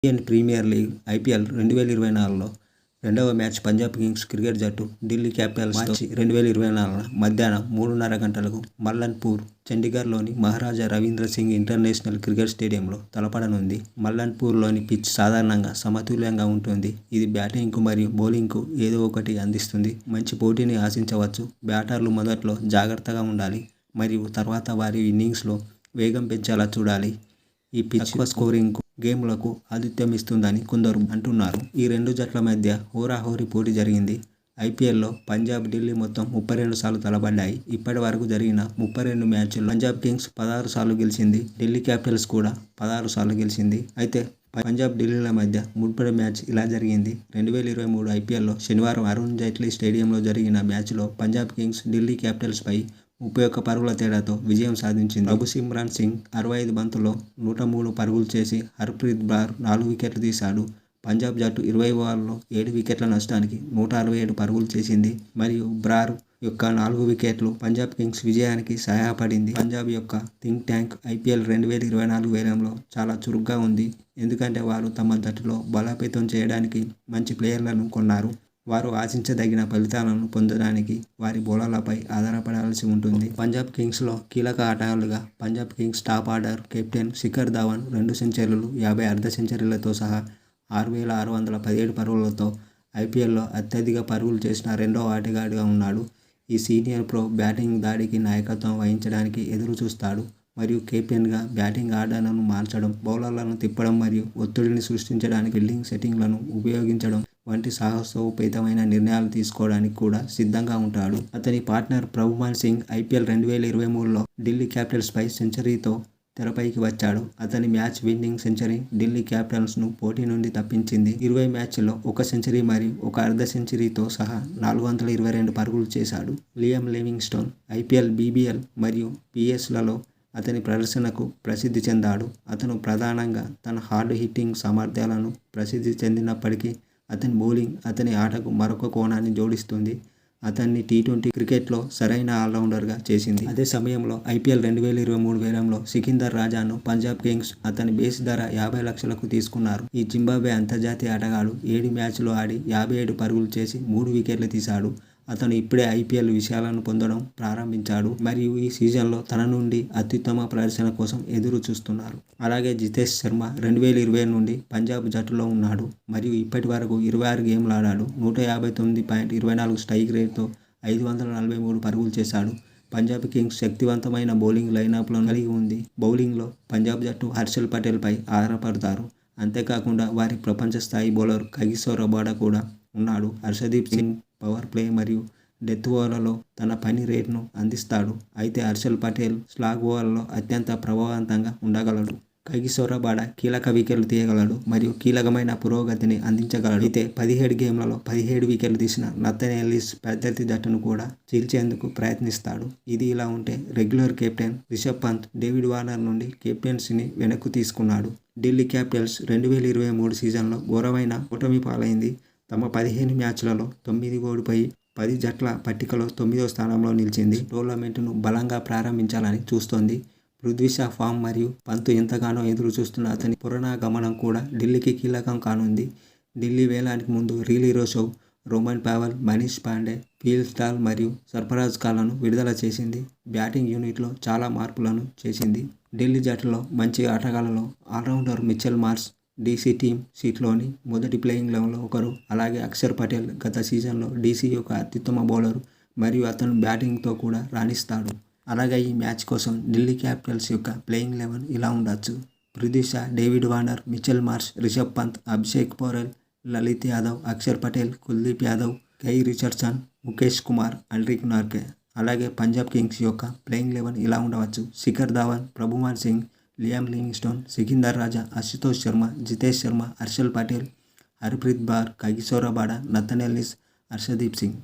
Indian premier league IPL 2024లో రెండవ match Punjab Kings cricket జట్టు ఢిల్లీ క్యాపిటల్స్తో 2024 మధ్యాహ్నం 3:30 గంటలకు మల్లన్పూర్, చండీగఢ్లోని మహారాజా రవీంద్ర సింగ్ ఇంటర్నేషనల్ క్రికెట్ స్టేడియంలో తలపడనుంది. మల్లన్పూర్లోని పిచ్ సాధారణంగా సమతుల్యంగా ఉంటుంది. ఇది బ్యాటింగ్కు మరియు బౌలింగ్కు ఏదో ఒకటి అందిస్తుంది. మంచి పోటీని ఆశించవచ్చు. బ్యాటర్లు మొదట్లో జాగ్రత్తగా ఉండాలి మరియు తర్వాత వారి ఇన్నింగ్స్లో వేగం పెంచేలా చూడాలి. ఈ పిచ్ తక్కువ స్కోరింగ్ గేమ్లకు ఆతిథ్యం ఇస్తుందని కొందరు అంటున్నారు. ఈ రెండు జట్ల మధ్య హోరాహోరీ పోటీ జరిగింది. ఐపీఎల్లో పంజాబ్, ఢిల్లీ మొత్తం 32 సార్లు తలపడ్డాయి. ఇప్పటి వరకు జరిగిన 32 మ్యాచ్ల్లో పంజాబ్ కింగ్స్ 16 సార్లు గెలిచింది. ఢిల్లీ క్యాపిటల్స్ కూడా 16 సార్లు గెలిచింది. అయితే పంజాబ్, ఢిల్లీల మధ్య మునుపటి మ్యాచ్ ఇలా జరిగింది. 2023 ఐపీఎల్లో శనివారం అరుణ్ జైట్లీ స్టేడియంలో జరిగిన మ్యాచ్లో పంజాబ్ కింగ్స్ ఢిల్లీ క్యాపిటల్స్పై 31 పరుగుల తేడాతో విజయం సాధించింది. ప్రభుసిమ్రాన్ సింగ్ 65 బంతుల్లో 103 పరుగులు చేసి హర్ప్రీత్ బ్రార్ 4 వికెట్లు తీశాడు. పంజాబ్ జట్టు 20 ఓవర్లలో 7 వికెట్ల నష్టానికి 167 పరుగులు చేసింది మరియు బ్రార్ యొక్క 4 వికెట్లు పంజాబ్ కింగ్స్ విజయానికి సహాయపడింది. పంజాబ్ యొక్క థింక్ ట్యాంక్ ఐపీఎల్ 2024 వేలంలో చాలా చురుగ్గా ఉంది. ఎందుకంటే వారు తమ జట్టులో బలోపేతం చేయడానికి మంచి ప్లేయర్లను కొన్నారు. వారు ఆశించదగిన ఫలితాలను పొందడానికి వారి బౌలర్లపై ఆధారపడాల్సి ఉంటుంది. పంజాబ్ కింగ్స్లో కీలక ఆటగాళ్లుగా Punjab Kings top order captain Shikhar Dhawan 2 సెంచరీలు, 50 అర్ధ సెంచరీలతో సహా 6,617 పరుగులతో ఐపీఎల్లో అత్యధిక పరుగులు చేసిన రెండవ ఆటగాడిగా ఉన్నాడు. ఈ సీనియర్ ప్రో బ్యాటింగ్ దాడికి నాయకత్వం వహించడానికి ఎదురు చూస్తాడు మరియు కెప్టెన్గా బ్యాటింగ్ ఆర్డర్లను మార్చడం, బౌలర్లను తిప్పడం మరియు ఒత్తిడిని సృష్టించడానికి ఫీల్డింగ్ సెట్టింగ్లను ఉపయోగించడం వంటి సాహసోపేతమైన నిర్ణయాలు తీసుకోవడానికి కూడా సిద్ధంగా ఉంటాడు. అతని పార్ట్నర్ ప్రభుమాన్ సింగ్ ఐపీఎల్ 2023లో ఢిల్లీ క్యాపిటల్స్పై సెంచరీతో తెరపైకి వచ్చాడు. అతని మ్యాచ్ విన్నింగ్ సెంచరీ ఢిల్లీ క్యాపిటల్స్ను పోటీ నుండి తప్పించింది. 20 మ్యాచ్ల్లో 1 సెంచరీ మరియు 1 అర్ధ సెంచరీతో సహా 422 పరుగులు చేశాడు. లియామ్ లివింగ్స్టోన్ ఐపీఎల్, బీబీఎల్ మరియు పీఎస్లలో అతని ప్రదర్శనకు ప్రసిద్ధి చెందాడు. అతను ప్రధానంగా తన హార్డ్ హిట్టింగ్ సామర్థ్యాలను ప్రసిద్ధి చెందినప్పటికీ అతని బౌలింగ్ అతని ఆటకు మరొక కోణాన్ని జోడిస్తుంది. అతన్ని టీ20 క్రికెట్లో సరైన ఆల్రౌండర్గా చేసింది. అదే సమయంలో ఐపీఎల్ 2023 వేలంలో సికిందర్ రాజాను పంజాబ్ కింగ్స్ అతని బేస్ ధర 50 లక్షలకు తీసుకున్నారు. ఈ జింబాబ్వే అంతర్జాతీయ ఆటగాడు 7 మ్యాచ్లు ఆడి 57 పరుగులు చేసి 3 వికెట్లు తీశాడు. అతను ఇప్పుడే ఐపీఎల్ విజయాలను పొందడం ప్రారంభించాడు మరియు ఈ సీజన్లో తన నుండి అత్యుత్తమ ప్రదర్శన కోసం ఎదురు చూస్తున్నారు. అలాగే జితేష్ శర్మ 2020 నుండి పంజాబ్ జట్టులో ఉన్నాడు మరియు ఇప్పటి వరకు 26 గేమ్లు ఆడాడు. 159.24 స్ట్రైక్ రేట్తో 543 పరుగులు చేశాడు. పంజాబ్ కింగ్స్ శక్తివంతమైన బౌలింగ్ లైనప్లను కలిగి ఉంది. బౌలింగ్లో పంజాబ్ జట్టు హర్షల్ పటేల్పై ఆధారపడతారు. అంతేకాకుండా వారి ప్రపంచ స్థాయి బౌలర్ కగిసో రబాడా కూడా ఉన్నాడు. హర్షదీప్ సింగ్ పవర్ ప్లే మరియు డెత్ ఓవర్లలో తన పని రేట్ను అందిస్తాడు. అయితే హర్షల్ పటేల్ స్లాగ్ ఓవర్లలో అత్యంత ప్రభావవంతంగా ఉండగలడు. కగిసో రబాడా కీలక వికెట్లు తీయగలడు మరియు కీలకమైన పురోగతిని అందించగలడు. అయితే 17 గేమ్లలో 17 వికెట్లు తీసిన నథన్ ఎల్లిస్ ప్రత్యర్థి జట్టును కూడా చీల్చేందుకు ప్రయత్నిస్తాడు. ఇది ఇలా ఉంటే regular captain Rishabh Pant David Warner నుండి కెప్టెన్సీని వెనక్కు తీసుకున్నాడు. ఢిల్లీ క్యాపిటల్స్ 2023 సీజన్లో ఘోరమైన ఓటమి పాలైంది. తమ 15 మ్యాచ్లలో 9 ఓడిపోయి 10 జట్ల పట్టికలో 9వ స్థానంలో నిలిచింది. టోర్నమెంటును బలంగా ప్రారంభించాలని చూస్తోంది. పృథ్వీ షా ఫామ్ మరియు పంత్ ఎంతగానో ఎదురు చూస్తున్న అతని పునరాగమనం కూడా ఢిల్లీకి కీలకం కానుంది. ఢిల్లీ వేలానికి ముందు Rilee Rossouw, Rovman Powell, Manish Pandey, Phil స్టాల్ మరియు సర్ఫరాజ్ ఖాన్లను విడుదల చేసింది. బ్యాటింగ్ యూనిట్లో చాలా మార్పులను చేసింది. ఢిల్లీ జట్టులో మంచి ఆటగాళ్లలో allrounder Mitchell Marsh DC team షీట్లోని మొదటి ప్లేయింగ్ 11లో ఒకరు. అలాగే అక్షర్ పటేల్ గత సీజన్లో డీసీ యొక్క అత్యుత్తమ బౌలర్ మరియు అతను బ్యాటింగ్తో కూడా రాణిస్తాడు. అలాగే ఈ మ్యాచ్ కోసం ఢిల్లీ క్యాపిటల్స్ యొక్క ప్లేయింగ్ 11 ఇలా ఉండొచ్చు: Prithvi Shaw, David Warner, Mitchell Marsh, Rishabh Pant, Abhishek Porel, Lalit Yadav, Axar Patel, Kuldeep Yadav, Jhye Richardson, Mukesh Kumar, అల్రిక్ నార్కే. అలాగే పంజాబ్ కింగ్స్ యొక్క ప్లేయింగ్ 11 ఇలా ఉండవచ్చు: Shikhar Dhawan, Prabhsimran Singh, Liam Livingstone, Sikandar Raza, Ashutosh Sharma, Jitesh Sharma, Harshal Patel, Harpreet Brar, Kagiso Rabada, Nathan Ellis, Arshdeep Singh.